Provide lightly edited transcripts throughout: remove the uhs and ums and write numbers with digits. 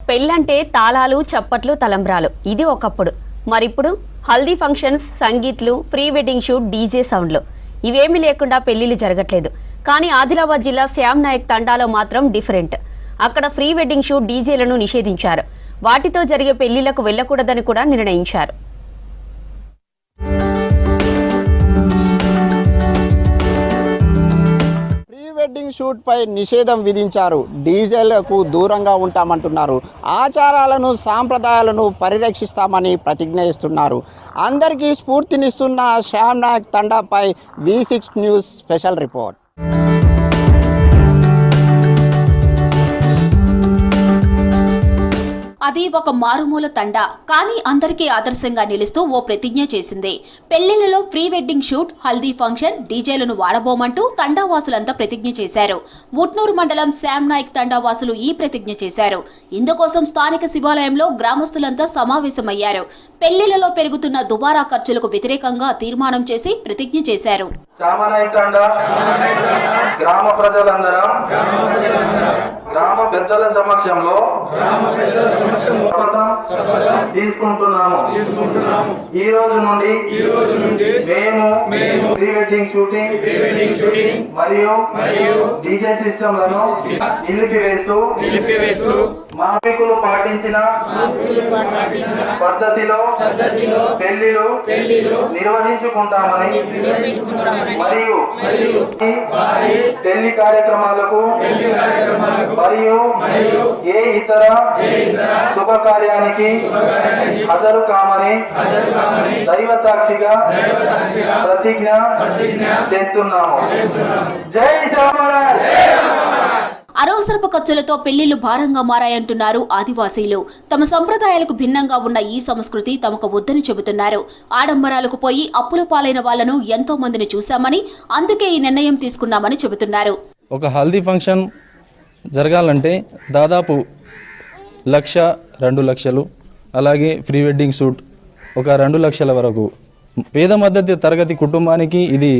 పెళ్ళంటే తాళాలు చప్పట్లు తలంబ్రాలు ఇది ఒకప్పుడు. మరిప్పుడు హల్దీ ఫంక్షన్స్, సంగీత్లు, ప్రీ వెడ్డింగ్ షూట్, డీజే సౌండ్లు ఇవేమీ లేకుండా పెళ్లిళ్ళు జరగట్లేదు. కానీ ఆదిలాబాద్ జిల్లా శ్యామ్ నాయక్ తండాలో మాత్రం డిఫరెంట్. అక్కడ ప్రీ వెడ్డింగ్ షూట్, డీజేలను నిషేధించారు. వాటితో జరిగే పెళ్లిళ్లకు వెళ్లకూడదని కూడా నిర్ణయించారు. వెడ్డింగ్ షూట్ పై నిషేధం విధించారు. డీజేలకు దూరంగా ఉంటామంటున్నారు. ఆచారాలను, సాంప్రదాయాలను పరిరక్షిస్తామని ప్రతిజ్ఞ ఇస్తున్నారు. అందరికీ స్ఫూర్తినిస్తున్న శ్యామ్ నాయక్ తండాపై V6 న్యూస్ స్పెషల్ రిపోర్ట్. అది ఒక మారుమూల తండా, కానీ అందరికీ ఆదర్శంగా నిలుస్తూ ఓ ప్రతిజ్ఞ చేసింది. పెళ్లిళ్లలో pre wedding shoot, haldi function, డీజేలను వాడబోమంటూ తండావాసులంతా ప్రతిజ్ఞ చేశారు. ముట్నూరు మండలం శ్యామ్ నాయక్ తండావాసులు ఈ ప్రతిజ్ఞ చేశారు. ఇందుకోసం స్థానిక శివాలయంలో గ్రామస్తులంతా సమావేశమయ్యారు. పెళ్లిళ్లలో పెరుగుతున్న దుబారా ఖర్చులకు వ్యతిరేకంగా తీర్మానం చేసి ప్రతిజ్ఞ చేశారు. గ్రామ ప్రజలందరం గ్రామ పెద్దల సమక్షంలో తీసుకుంటున్నాము. ఈ రోజు నుండి మేము ప్రీ వెడ్డింగ్ షూటింగ్ మరియు డీజే సిస్టంలను నిలిపివేస్తూ మామికులు పాటించిన పద్ధతిలో పెళ్లిలు నిర్వహించుకుంటామని మరియు పెళ్లి కార్యక్రమాలకు మరియు ఏ ఇతర శుభకార్యానికి హాజరు కామని దైవ సాక్షిగా ప్రతిజ్ఞ చేస్తున్నాము. జై శ్రీరామ్. అనవసరపు ఖర్చులతో పెళ్లిళ్లు భారంగా మారాయంటున్నారు ఆదివాసీలు. తమ సంప్రదాయాలకు భిన్నంగా ఉన్న ఈ సంస్కృతి తమకు వద్దని చెబుతున్నారు. ఆడంబరాలకు పోయి అప్పుల పాలైన వాళ్లను ఎంతో మందిని చూశామని, అందుకే ఈ నిర్ణయం తీసుకున్నామని చెబుతున్నారు. ఒక హల్దీ ఫంక్షన్ జరగాలంటే దాదాపు 1-2 లక్షలు, అలాగే ప్రీ వెడ్డింగ్ షూట్ ఒక 2 లక్షల వరకు. పేద మధ్య తరగతి కుటుంబానికి ఇది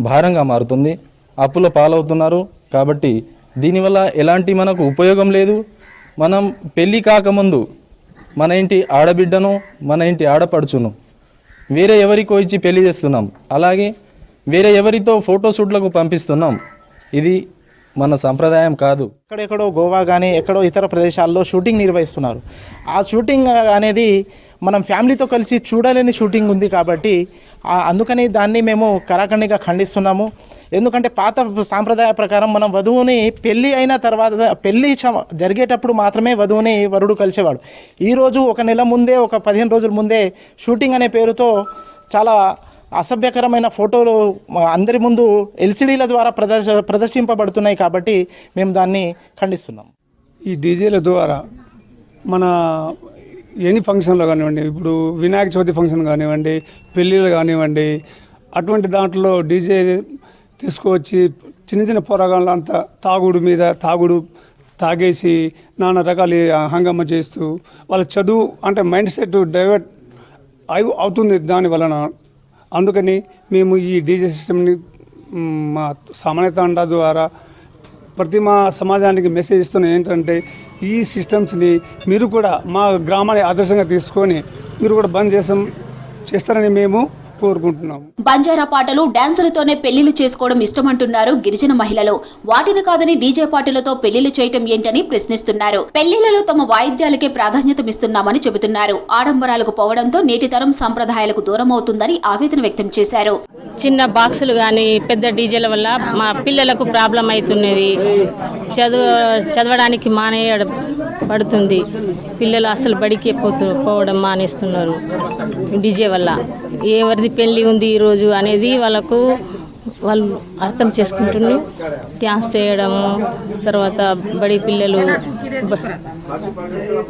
భారంగా మారుతుంది. అప్పుల పాలవుతున్నారు. కాబట్టి దీనివల్ల ఎలాంటి మనకు ఉపయోగం లేదు. మనం పెళ్ళి కాకముందు మన ఇంటి ఆడబిడ్డను, మన ఇంటి ఆడపడుచును వేరే ఎవరికో ఇచ్చి పెళ్లి చేస్తున్నాం. అలాగే వేరే ఎవరితో ఫోటోషూట్లకు పంపిస్తున్నాం. ఇది మన సంప్రదాయం కాదు. ఎక్కడెక్కడో గోవా కానీ ఎక్కడో ఇతర ప్రదేశాల్లో షూటింగ్ నిర్వహిస్తున్నారు. ఆ షూటింగ్ అనేది మనం ఫ్యామిలీతో కలిసి చూడలేని షూటింగ్ ఉంది. కాబట్టి అందుకని దాన్ని మేము కరాఖండిగా ఖండిస్తున్నాము. ఎందుకంటే పాత సాంప్రదాయ ప్రకారం మనం వధువుని పెళ్ళి అయిన తర్వాత, పెళ్ళి జరిగేటప్పుడు మాత్రమే వధువుని వరుడు కలిసేవాడు. ఈరోజు ఒక నెల ముందే, ఒక 15 రోజుల ముందే షూటింగ్ అనే పేరుతో చాలా అసభ్యకరమైన ఫోటోలు అందరి ముందు ఎల్సిడీల ద్వారా ప్రదర్శింపబడుతున్నాయి. కాబట్టి మేము దాన్ని ఖండిస్తున్నాం. ఈ డీజేల ద్వారా మన ఎనీ ఫంక్షన్లో కానివ్వండి, ఇప్పుడు వినాయక చవితి ఫంక్షన్ కానివ్వండి, పెళ్ళిళ్ళు కానివ్వండి, అటువంటి దాంట్లో డీజే తీసుకువచ్చి చిన్న చిన్న పోరాగాళ్ళు అంతా తాగేసి నానా రకాల హంగామా చేస్తూ వాళ్ళ చదువు అంటే మైండ్ సెట్ డైవర్ట్ అవుతుంది దాని వలన. అందుకని మేము ఈ డీజే సిస్టమ్ని మా సామాన్య తండా ద్వారా మా సమాజానికి మెసేజ్ ఇస్తున్న ఏంటంటే, ఈ సిస్టమ్స్ని మీరు కూడా మా గ్రామాన్ని ఆదర్శంగా తీసుకొని మీరు కూడా బంద్ చేస్తారని మేము కోరుకుంటున్నాము. బంజారా పాటలు, డాన్సులతోనే పెళ్లిళ్లు చేసుకోవడం ఇష్టమంటున్నారు గిరిజన మహిళలు. వాటిని కాదని డీజే పాటలతో పెళ్లిళ్లు చేయటం ఏంటని ప్రశ్నిస్తున్నారు. పెళ్లిళ్లలో తమ వాయిద్యాలకే ప్రాధాన్యతమిస్తున్నామని చెబుతున్నారు. ఆడంబరాలకు పోవడంతో నేటి తరం సంప్రదాయాలకు దూరం అవుతుందని ఆవేదన వ్యక్తం చేశారు. చిన్న బాక్సులు కానీ పెద్ద డీజేల వల్ల మా పిల్లలకు ప్రాబ్లం అవుతున్నది. చదవడానికి పడుతుంది. పిల్లలు అసలు బడికి పోవడం మానేస్తున్నారు డీజే వల్ల. ఎవరిది పెళ్ళి ఉంది ఈరోజు అనేది వాళ్ళు అర్థం చేసుకుంటున్నారు. డ్యాన్స్ చేయడము, తర్వాత బడి పిల్లలు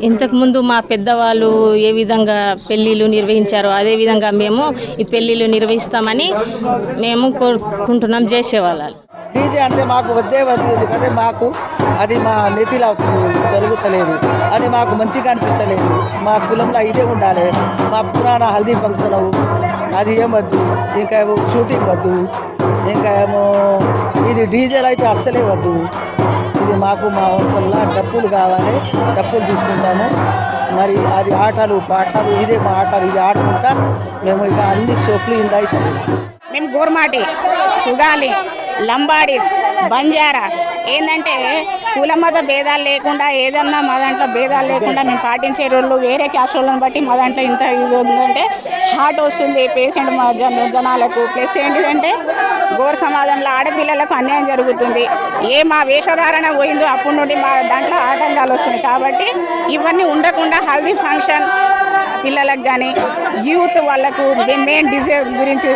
ఇంతకుముందు మా పెద్దవాళ్ళు ఏ విధంగా పెళ్ళిళ్ళు నిర్వహించారో అదే విధంగా మేము ఈ పెళ్ళిళ్ళు నిర్వహిస్తామని మేము కోరుకుంటున్నాం. చేసేవాళ్ళు డీజే అంటే మాకు వద్దే కానీ మాకు అది మా నెతిలో జరుగుతలేదు. అది మాకు మంచిగా అనిపిస్తలేదు. మా కులంలో ఇదే ఉండాలి. మా పురాణ హల్దీ ఫంక్షన్ అది ఏమొద్దు, ఇంకా ఏమో షూటింగ్ వద్దు, ఇంకా ఏమో ఇది డీజేలు అయితే అస్సలే వద్దు. ఇది మాకు మా వంశంలో డప్పులు కావాలి, డప్పులు తీసుకుంటాము. మరి అది ఆటలు పాటలు ఇదే మా ఆటలు ఇది ఆడుకుంటా మేము ఇక అన్ని సోకులు ఇంత అవుతుంది. మేము గోర్మాటి, సుగాలి, లంబాడీస్, బంజారా ఏంటంటే కుల మత భేదాలు లేకుండా ఏదన్నా మా దాంట్లో భేదాలు లేకుండా మేము పాటించే రోజులు వేరే క్యాస్ట్ వాళ్ళని బట్టి మా దాంట్లో ఇంత ఇది ఉందంటే హార్ట్ వస్తుంది పేషెంట్ మా జనాలకు. ప్లస్ ఏంటిదంటే గోర్ సమాజంలో ఆడపిల్లలకు అన్యాయం జరుగుతుంది. మా వేషధారణ పోయిందో అప్పటి నుండి మా దాంట్లో ఆటంకాలు వస్తున్నాయి. కాబట్టి ఇవన్నీ ఉండకుండా హల్దీ ఫంక్షన్ పిల్లలకు కానీ యూత్ వాళ్ళకు మెయిన్ డిజైర్ గురించి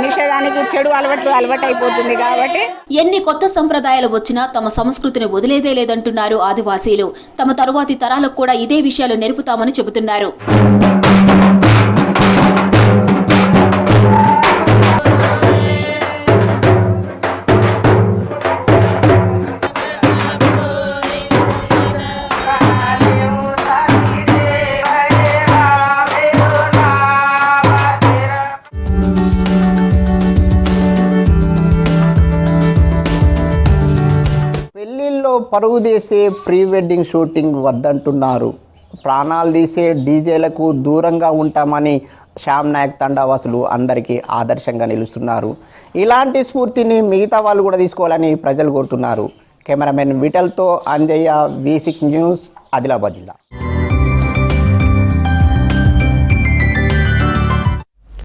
నిషేధానికి చెడు అలవాటు అయిపోతుంది. కాబట్టి ఎన్ని కొత్త సంప్రదాయాలు వచ్చినా తమ సంస్కృతిని వదిలేదే లేదంటున్నారు ఆదివాసీలు. తమ తరువాతి తరాలకు కూడా ఇదే విషయాలు నేర్పుతామని చెబుతున్నారు. పెళ్ళిళ్ళలో పరుగు తీసే ప్రీ వెడ్డింగ్ షూటింగ్ వద్దంటున్నారు. ప్రాణాలు తీసే డీజేలకు దూరంగా ఉంటామని శ్యామ్ నాయక్ తండావాసులు అందరికీ ఆదర్శంగా నిలుస్తున్నారు. ఇలాంటి స్ఫూర్తిని మిగతా వాళ్ళు కూడా తీసుకోవాలని ప్రజలు కోరుతున్నారు. కెమెరామెన్ విఠల్తో అంజయ్య, V6 న్యూస్, ఆదిలాబాద్ జిల్లా.